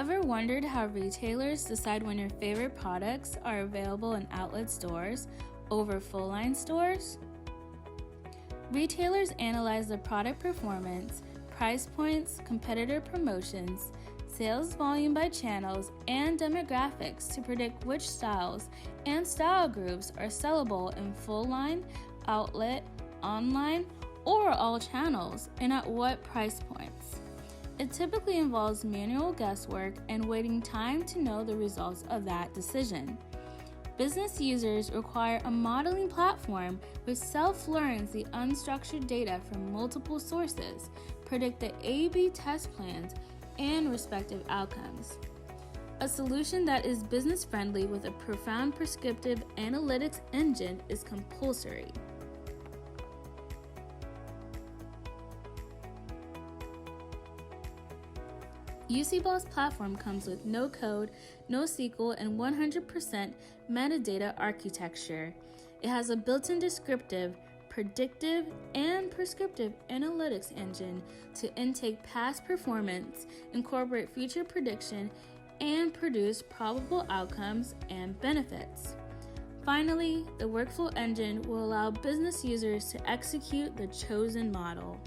Ever wondered how retailers decide when your favorite products are available in outlet stores over full-line stores? Retailers analyze the product performance, price points, competitor promotions, sales volume by channels, and demographics to predict which styles and style groups are sellable in full-line, outlet, online, or all channels, and at what price points. It typically involves manual guesswork and waiting time to know the results of that decision. Business users require a modeling platform which self-learns the unstructured data from multiple sources, predict the A/B test plans, and respective outcomes. A solution that is business-friendly with a profound prescriptive analytics engine is compulsory. UCBOS platform comes with no code, no SQL, and 100% metadata architecture. It has a built-in descriptive, predictive, and prescriptive analytics engine to intake past performance, incorporate future prediction, and produce probable outcomes and benefits. Finally, the workflow engine will allow business users to execute the chosen model.